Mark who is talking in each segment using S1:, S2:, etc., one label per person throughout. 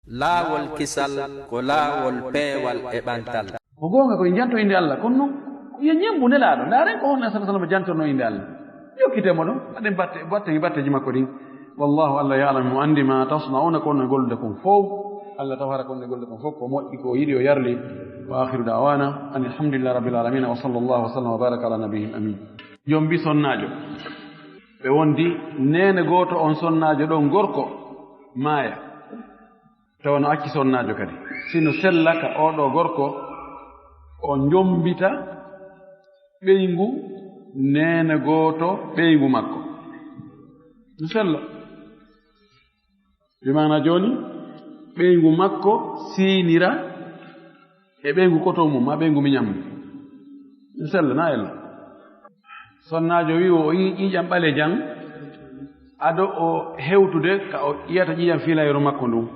S1: laawol kisal ko laawol peewal e ɓantal.
S2: Ko goonga koye janto inde Allah kono noon yo ñembu nelaaɗo ndaaren ko honno sallallahu alaihi wasallam jantorno inde Allah yokkitemo ɗon aɗen batteji makko ɗin wallahu Allah ya'lamu mo andi ma tasna'una ko onno gollude kon fof Allah tawara ko onno gollude kon fof ko moƴƴi ko yiɗi o yarli wa akhiru da'wana an alhamdulillahi rabbil alamin wa sallallahu wa sallam wa baraka ala nabiyyil amin. Jombi sonnaajo ɓe wondi nene gooto on sonnaajo ɗon gorko maaya tawno acci sonnaajo kadi sino sella ka oɗo gorko o njombita ɓeygu nene gooto ɓeygu makko no sella bimana joni ɓeygu makko siinira e ɓeygu koto mum ma ɓeygu miñam no sella na ella sonnaajo wi o yi ƴiƴam ɓale jang aɗo o hewtude ka o ƴiyata ƴiƴam filayru makko ndum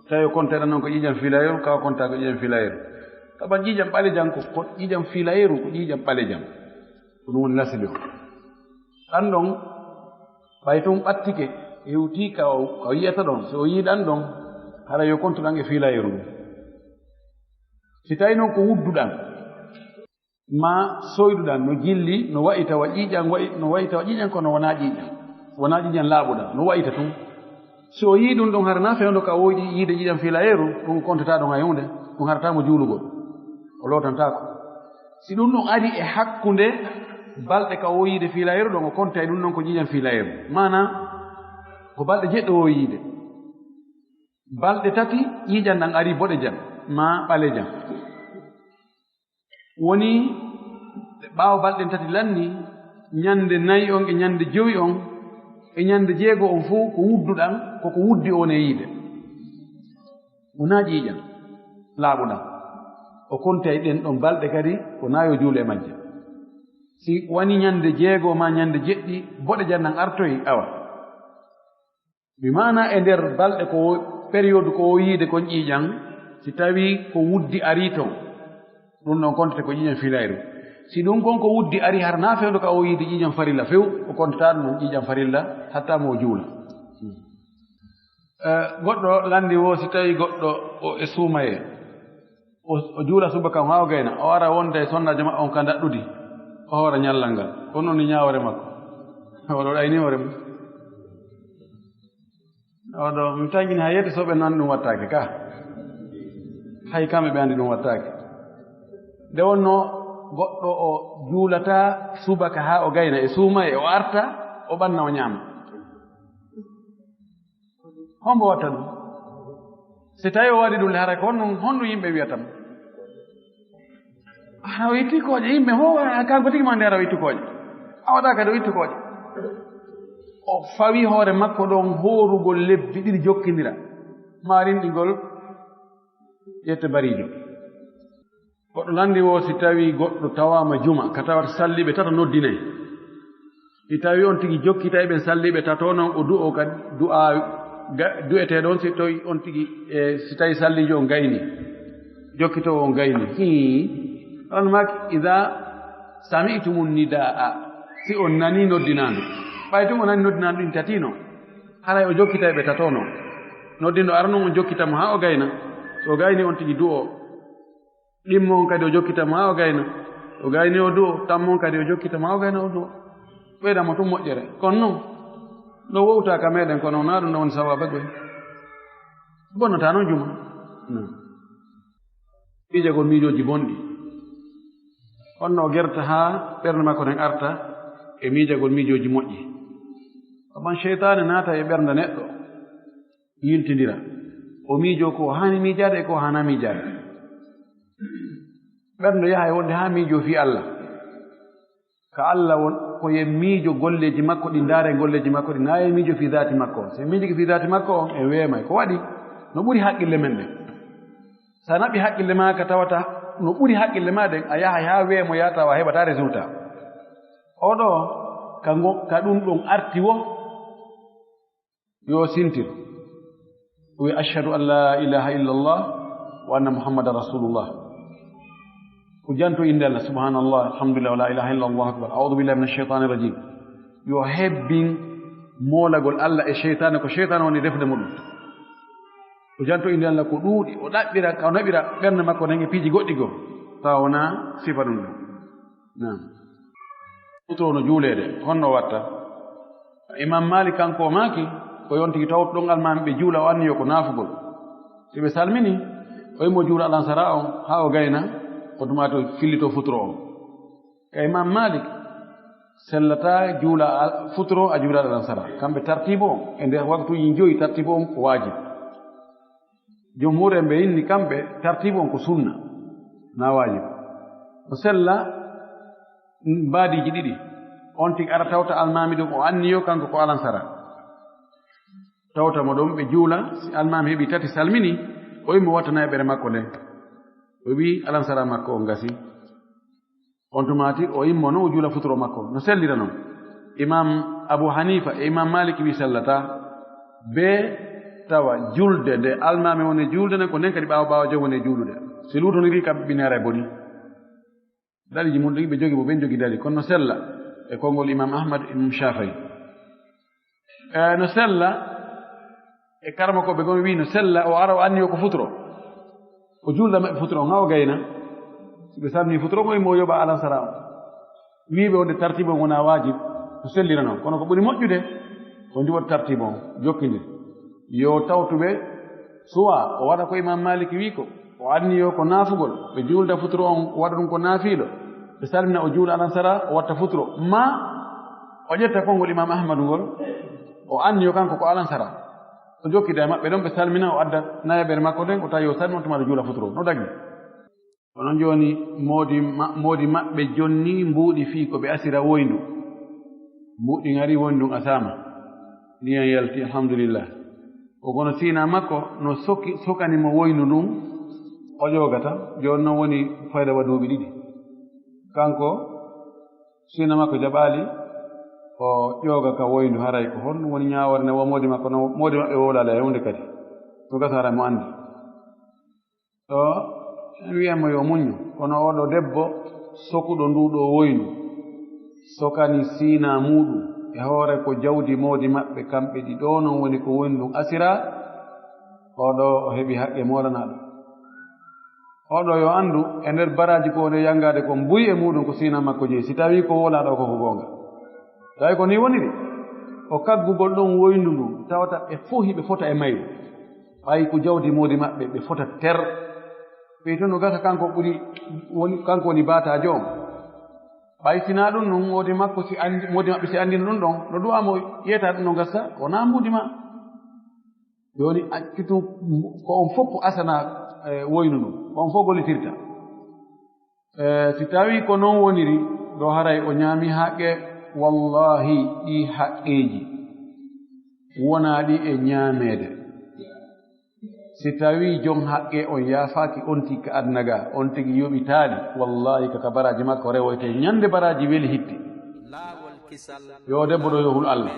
S2: tawi o konteɗa noon ko ƴiƴam filayru kawa konta ko ƴiƴam filayru taban ƴiƴam ɓale jang ko ƴiƴam filayru ko ƴiƴam ɓale jang ko ɗum woni lasili o ɗan ɗon ɓay tun ɓattike hewti ka o yiyata ɗon so o yii ɗan ɗon hara yo kontuɗan e filayru si tawi noon ko wudduɗan ma soyduɗan no jilli no wa'ita wa ƴiƴam no wa'ita wa ƴiƴam kono wona ƴiƴam laaɓuɗan no wa'ita tun so o yii ɗum ɗon hara na fewndo ka woƴi yiide ƴiƴam filayru ɗum kontata ɗon hay hunde ɗum haratamo juulugol o lotantako si ɗum ɗon ari e hakkunde balɗe ka o yiide filayru ɗon o konta e ɗum ɗon ko ƴiƴam filayru mana ko balɗe jeɗɗo o yiide balɗe tati ƴiƴam ɗan ari boɗe jam ma ɓale jam woni ɓaawo balɗen tati lanni ñande nayi on e ñande jowi on e ñande jeego on fof ko wudduɗan koko wuddi on e yiide wona ƴiiƴam laaɓuɗan o konta e ɗen ɗon balɗe kadi ko naayo juule majje si wani ñande jeego ma ñande jeɗɗi boɗe jam ɗan artoyi awa mi mana e nder balɗe ko période ko o yiide kon ƴiiƴam si tawi ko wuddi ari ton ɗum ɗon kontate ko ƴiƴam filayru si ɗum kon ko wuddi ari har na fewndo ka o yiide ƴiƴam farilla few o kontata ɗum ɗon ƴiƴam farilla hatta mo juula goɗɗo landi wo si tawi goɗɗo o e suumaye o juula suba kam ha o gayna o ara wonda e sonnajo ma on ka daɗɗudi o hoora ñallal ngal on ɗon ni ñawore makko oɗo ɗayni hoore mum oɗo mi tangini ha yette soɓe nan ɗum wattake ka hay kamɓe ɓe andi ɗum wattake nde wonno goɗɗo o juulata subaka ha o gayna e suuma e o arta o ɓanna o ñaama hombo watta ɗum si tawi o waɗi ɗum le hara ko honɗum yimɓe wiyatamo a o itti kooƴe yimɓe ho kanko tigi ma nde ara o itti kooƴe a waɗa kadi o itti kooƴe o fawi hoore makko ɗon hoorugol lebbi ɗiɗi jokkindira marinɗigol ƴette barijo goɗɗo landi wo si tawi goɗɗo tawama juma ka tawata salliɓe tata noddinayi si tawi on tigi jokkita e ɓen salliɓe tato noon o du'o kadi du'ete ɗon si tawi on tigi si tawi sallijo on gayni jokkitowo on gayni on maki ida sami'tumu nidaa si on nani noddinandu ɓay tum o nani noddinandu ɗin tati noon haray o jokkita e ɓe tato noon noddindo ara noon on jokkitamo ha o gayna so o gayni on tigi du'o ɗimmo on kadi o jokkitamo ha o gayna o gayni o du'o tammo on kadi o jokkitamo ha o gayna o du'o ɓeydamo tum moƴƴere kono noon no wowtaka meɗen kono na ɗum no woni sawabe goy bonnata noon juma ɓijagol miijoji bonɗi honno o gerta ha ɓernde makko nen arta e miijagol miijoji moƴƴi aman cheytane naata e ɓernde neɗɗo yiltidira o miijo ko hani miijade e ko hana miijade ɓernde yaha e wonde ha miijo fi Allah ka Allah won ko yen miijo golleji makko ɗi ndaare golleji makko ɗi naye miijo fi dati makko on so miijiki fi dati makko on e weemay ko waɗi no ɓuri haqqille men ɗen sa naɓi haqqille ma ka tawata no ɓuri haqqille ma ɗen a yaha ha weemo yata wa heɓata résultat oɗo ka ɗum ɗon arti wo yo sintir wi ashhadu an la ilaha illa allah wa anna muhammadan rasulullah ko janto inde Allah subhanallah alhamdulillah wa la ilaha illa allah akbar a'udhu billahi minash shaitani rajim yo hebbin molagol Allah e sheytane ko sheytane woni defde muɗum o janto inde Allah ko ɗuuɗi o ɗaɓɓira ka o naɓira ɓernde makko nange piiji goɗɗi goo tawa wona sifa ɗum ɗo nam futuro no juuleede honno watta imam malik kanko o maaki o yontigi tawto ɗon almami ɓe juula o anniyo ko naafugol si ɓe salmini o yimo juula alansara on haa o gayna o dumato fillito futuro on ka imam malik sellata juula futuro a juula alansara kamɓe tartibo on e nder waktuji joyi tartibo on ko waajib jumhur en ɓe inni kamɓe tartibo on ko sunna na waajib o sella mbaadiji ɗiɗi on tigi ara tawta almami ɗum o anniyo kanko ko alansara tawta mo ɗum ɓe juula si almami heɓi tati salmini o yimo wattana e ɓere makko nde o wi alansara makko o gasi on tumati o yimmo noon o juula futuro makko no sellira noon imam abou hanifa e imam malik wi sellata be tawa julde nde almami woni julde nde ko nden kadi ɓaawa jom woni juulude si luutoniri kamɓe ɓinere e boni daliji mum ɗi ɓe jogi bo ɓen jogi dali kono no sella e konngol imam ahmad imam shafai no sella e karama koɓe gon wi no sella o ara o anniyo ko futuro o julda maɓɓe futuro on ha o gayna so ɓe samni futuro ko mo yoɓa alansara o wiɓe wonde tartibe on wona wajib no sellira noon kono ko ɓuri moƴƴude o ndiwot tartibe on jokkidir yo tawtuɓe suwa o waɗa ko imam maliki wi ko o anniyo ko naafugol ɓe juulda futuro on o waɗa ɗum ko naafiiɗo ɓe salmina o juula alansara o watta futuro ma o ƴetta konngol imam ahmadu ngol o anniyo kanko ko alansara o jokkida e maɓɓe ɗon ɓe salmina o adda nayaɓere makko nden o tawi o salmi on tumaɗo juula futuro no daggi onon jooni moodi maɓɓe jonni mbuuɗi fii ko ɓe asira woyndu mbuuɗi ngari woyndu ndun asama ndiyan yalti alhamdulillah o kono siina makko no sokanimo woyndu ndun o ƴoogata jooni noon woni fayda waduuɓi ɗiɗi kanko siina makko jaɓaali o ƴooga ka woyndu haray ko honɗum woni ñaawore nde wo moodi makko no moodi maɓɓe wowlaala e hunde kadi to gasa hara mo anndi to en wiyatmo yo muñño kono oɗo debbo sokuɗo nduɗo woyndu sokani siina muɗum e hoore ko jawdi moodi maɓɓe kamɓe ɗi ɗo noon woni ko woyndu ɗum asira oɗo o heɓi haqqe molanaɗo oɗo yo anndu e nder baraji ko nde yangade ko mbuyi e muɗum ko siina makko jeyi si tawi ko wolaɗo koko goonga tawi ko ni woniri o kaggugol ɗon woyndu ndu tawata ɓe fof hiɓe fota e mayru ɓayi ko jawdi moodi maɓɓe ɓe fota ter ɓey to no gasa kanko ɓuri kanko woni baatajo on ɓay sina ɗum noon moodi makko si andi moodi maɓɓe si andino ɗum ɗon no duwamo yeyta ɗum no gasa wona mbudi ma joni accitu ko on fof ko asana woynu ɗum ko on fof gollitirta si tawi ko noon woniri ɗo haray o ñaami haqqe wallahi ɗi haqqeji wona ɗi e ñaameede si tawi jon haqqe on yaafaaki on tigi ka adnaga on tigi yoɓitaali wallahi kaka baraji makko rewoyte ñande baraji weli hitti yo debbo ɗo yo hul Allah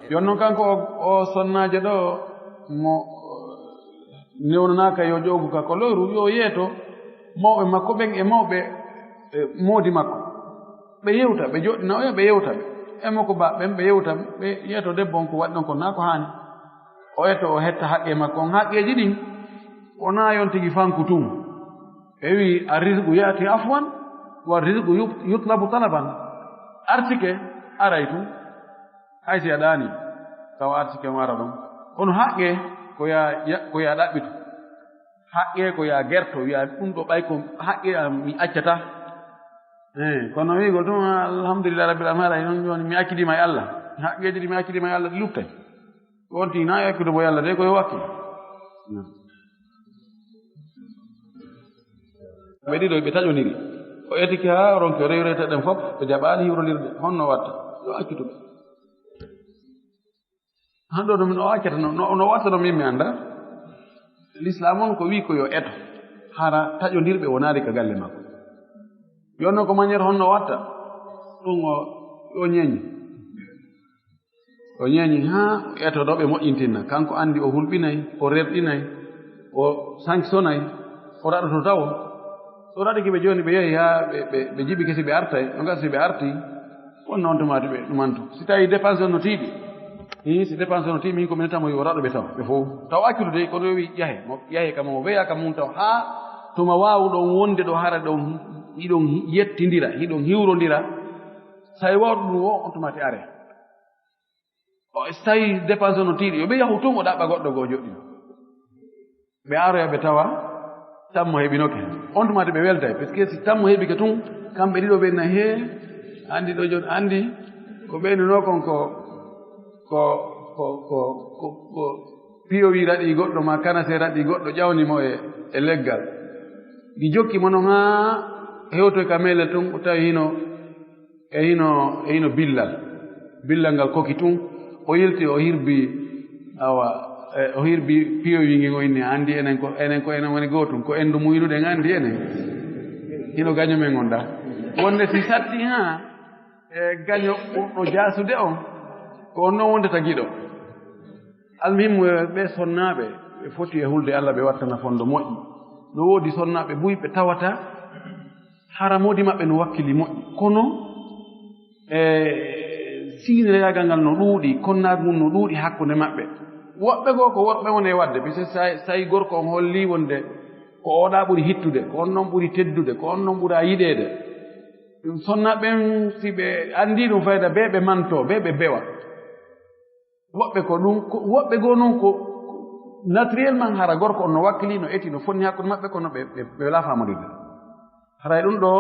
S2: yon noon kanko o sonnaaje ɗo mo newnonaaka yo ƴoogu ka ko lowru yo yeeto mawɓe makko ɓen e mawɓe moodi makko ɓe yewta ɓe joɗɗina oya ɓe yewta ɓe e makko ba ɓen ɓe yewta ɓe yeeto debbo on ko waɗi ɗon ko naa ko haani o etto o hetta haqqe makko on haqqeji ɗin wona yon tigi fanku tum ɓe wi a risqu yaati afwan wa risqu yutlabu talaban artike aray tum hay si a ɗaani tawa artike o ara ɗon kono haqqe ko ya ɗaɓɓito haqqe ko ya gerto wiya ɗum ɗo ɓay ko haqqe mi accata kono wigol ɗum alhamdulillah rabbil alamin haɗa noon joni mi accidima e Allah haqqeji ɗi mi accidima e Allah ɗi luftay wonti na yakkude bo yalla de koye wakke ɓe ɗiɗo ɓe taƴoniri o etiki ha ronki o rewreta ɗen fof ɓe jaɓaali hiwrondirde honno watta yo accituɓe hanɗo ɗum o accata no watta ɗo min mi annda l'islam on ko wi ko yo eto hara taƴondirɓe wonaari ka galle makko yonno ko maniére honno watta ɗum o ñeeñi haa etoɗo ɓe moƴƴintinna kanko anndi o hulɓinay o rerɗinay o sanctionnay o raɗoto taw so raɗiki ɓe jooni ɓe yehi haa ɓe jiɓi kesi ɓe artay no gasa si ɓe arti won noon tumati ɓe ɗumanto si tawi dépense on no tiiɗi si dépense no timi ko min tamo yo raɗo ɓe taw accude kono wi yahe kam o weya kam mum taw ha toma wawɗon wonde ɗo hara ɗon hiɗon yettidira hiɗon hiwrodira so wawɗo ɗum o on tomati are so tawi dépense no tiiɗi yo ɓe yahu tun o ɗaɓɓa goɗɗo goo joɗɗino ɓe aroya ɓe tawa tammo heɓinoke on tumati ɓe weltay par ce que si tammo heɓike tun kamɓe ɗiɗo ɓenna he andi ɗo joni andi ko ɓeynuno kon ko piyowi raɗi goɗɗo ma kanase raɗi goɗɗo ƴawnimo e leggal ɗi jokki mo non ha hewtoy ka meele tun o tawi hino billal ngal koki tun o yilti o hirbi o hirbi piyowi ngi o inni andi enen woni gootum ko endu muynuɗen andi enen hino gaño men on da wonde si satti ha e gaño ɓurɗo jaasude on ko on noon wonde tagiɗo almuhimmu ɓe sonnaɓe ɓe foti e hulde Allah ɓe wattana fondo moƴƴi no woodi sonnaɓe buy ɓe tawata haramodi maɓɓe no wakkili moƴƴi kono siinireyagal ngal no ɗuuɗi konnagu mum no ɗuuɗi hakkunde maɓɓe woɓɓe goo ko worɓe woni e wadde par ce que so tawi gorko on holli wonde ko oɗa ɓuri hittude ko on noon ɓuri teddude ko on noon ɓura yiɗede ɗum sonnaɓen si ɓe andi ɗum fayda ɓe ɓe manto ɓe ɓe bewa woɓɓe ko ɗum woɓɓe goo noon ko naturellement hara gorko on no wakkili no eti no fonni hakkude maɓɓe kono ɓe wala famodirde haray ɗum ɗo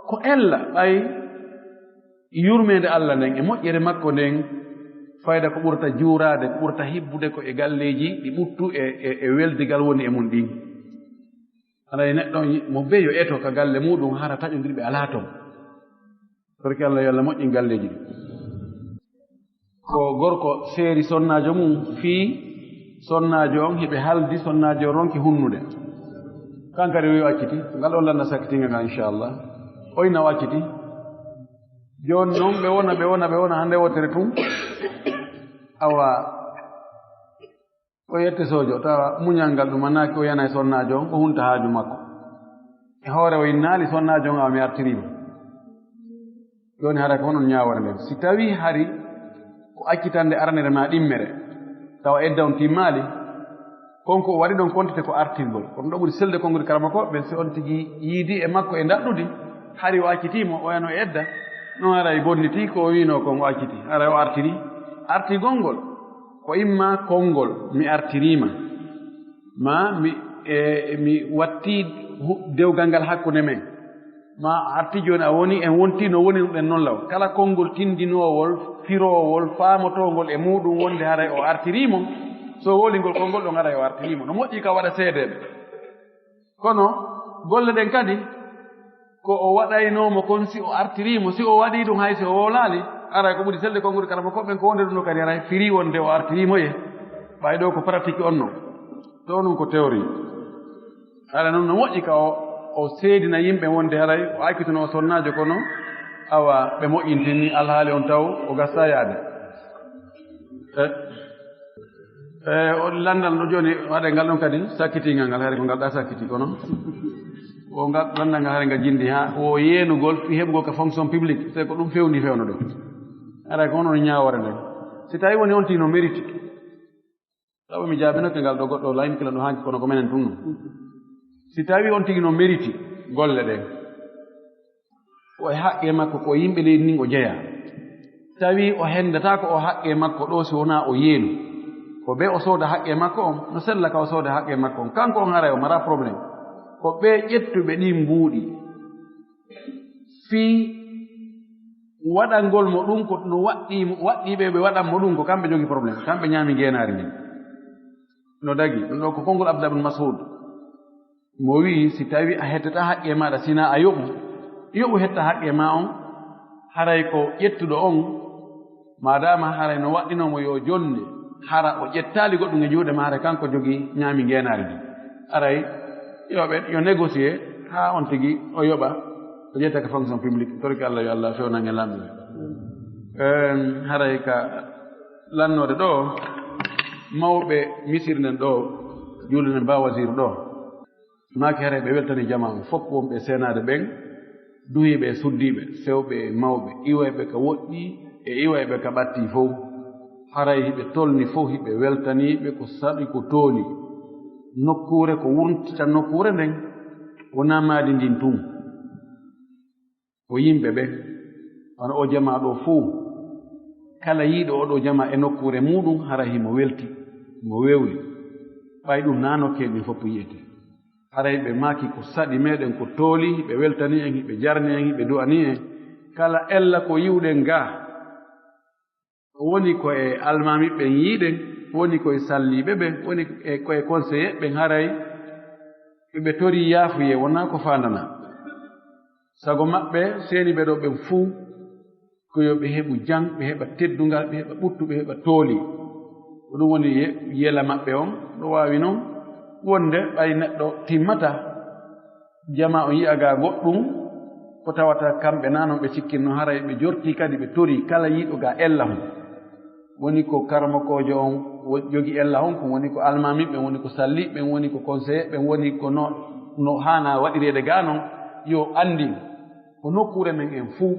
S2: ko ella ɓay yurmede Allah nden e moƴƴere makko nden fayda ko ɓurata juurade ko ɓurata hibbude ko e galleji ɗi ɓuttu e weldigal woni e mum ɗin haray neɗɗo mo be yo eto ka galle muɗum hara taƴodirɓe ala toon torki Allah yo Allah moƴƴin galleji ɗi ko gorko seeri sonnajo mum fii sonnajo on hiɓe haldi sonnajo ronki hunnude kankadi wi o acciti ngal on landa sakkitinga ngal inchallah oyna o acciti joni noon ɓe wona hande wotere tun awa o yette sojo tawa muñal ngal ɗum annaki o yana e sonnajo on o hunta haaju makko e hoore o innaali sonnajo on awa mi artirima joni hara ko honon ñawore nden si tawi hari ko accitande arnere ma ɗimmere tawa edda on timmaali konko o waɗi ɗon kontite ko artirgol kono ɗo ɓuri selde konngudi karama ko ɓen si on tigi yiidi e makko e daɗɗudi hari o accitimo o yano edda non ara e bonniti ko o wino kon o acciti ara o artigol ngol ko imma konngol mi artirima ma mi watti dewgal ngal hakkunde men ma arti joni a woni en wonti no woni ɗen noon law kala konngol tindinowol firowol faamotongol e muɗum wonde haray o artirimo so wolingol konngol ɗon haray o artirimo no moƴƴi ka waɗa seedeɓe kono golle ɗen kadi ko o waɗaynomo kon si o artirimo si o waɗi ɗum hay si o wowlaali aray ko ɓuri selde konngudi karama koɓɓen ko wonde ɗum ɗo kadi aray firi wonde o artirimoye ɓay ɗo ko pratique on non to ɗum ko théorie haɗa noon no moƴƴi ka o seedina yimɓe wonde haray o akkituno o sonnajo kono awa ɓe moƴƴintinni alhaali on taw o gasta yaade o landal ɗo joni waɗe ngal ɗon kadi sakkitingal ngal hare ko ngal ɗa sakkiti kono o ngal landal ngal hare ngal jindi ha o yeenugol fi heɓugol ko fonction publique c'est ko ɗum fewni fewno ɗo haɗa ko hono ñawore nden si tawi woni on tino mérite tawa mi jaabinoke ngal ɗo goɗɗo laynkila ɗo hanki kono ko menen tun si tawi on tigi no mérite golle ɗen o e haqqe makko ko yimɓe leydi nin o jeeya tawi o hendata ko o haqqe makko ɗo si wona o yeenu ko ɓe o sooda haqqe makko on no sella ka o sooda haqqe makko on kanko on haray o mara probléme ko ɓe ƴettuɓe ɗi mbuuɗi fii waɗangol mo ɗum ko no waɗɗiɓe ɓe waɗanmo ɗum ko kamɓe jogi probléme kamɓe ñaami ngeenaari ndin no dagi ɗum ɗo ko konngol Abdullah ibn Mas'ud mo wii si tawi a hettata haqqe maɗa sina a yoɓu hetta haqqe ma on haray ko ƴettuɗo on madama haray no waɗɗinomo yo jonde hara o ƴettaali goɗɗum e juuɗe ma haray kanko jogi ñaami ngeenaari ndin aray yo négocier ha on tigi o yoɓa o ƴetta ko fonction publique torki Allah yo Allah fewnange lamɓe haray ka lannode ɗo mawɓe misir nden ɗo juulde nden ba wasir ɗo maaki haray ɓe weltani jama fof wonɓe senade ɓen duhiɓe e suddiɓe sewɓe e mawɓe iwayɓe ka woɗɗi e iwayɓe ka ɓatti fof haray hiɓe tolni fof hiɓe weltaniɓe ko saɗi ko tooli nokkure ko wurtita nokkure nden wona maadi ndin tun ko yimɓe ɓe hono o jama ɗo fuu kala yiiɗo oɗo jama e nokkure muɗum hara himo welti mo wewli ɓay ɗum na nokkel ɗin fof yiyete haray ɓe maaki ko saɗi meɗen ko tooli hiɓe weltani en hiɓe jarni en hiɓe du'ani en kala ella ko yiwɗen ga woni ko e almamiɓɓen yiiɗen woni koye salliɓe ɓe woni koye conseillé ɓen haray ɓe tori yaafuye wona ko fandana sago maɓɓe seeni ɓe ɗo ɓen fuu ko yo ɓe heɓu jang ɓe heɓa teddungal ɓe heɓa ɓuttu ɓe heɓa tooli ko ɗum woni yela maɓɓe on ɗo waawi noon wonde ɓay neɗɗo timmata jama on yi'a ga goɗɗum ko tawata kamɓe na noon ɓe cikkinno haray ɓe jorti kadi ɓe tori kala yiiɗo ga ella hon woni ko karmakojo on jogi ella hon ko woni ko almamiɓe woni ko salliɓe woni ko conseillé ɓe woni ko no haana waɗirede ga noon yo andi ko nokkure men en fuu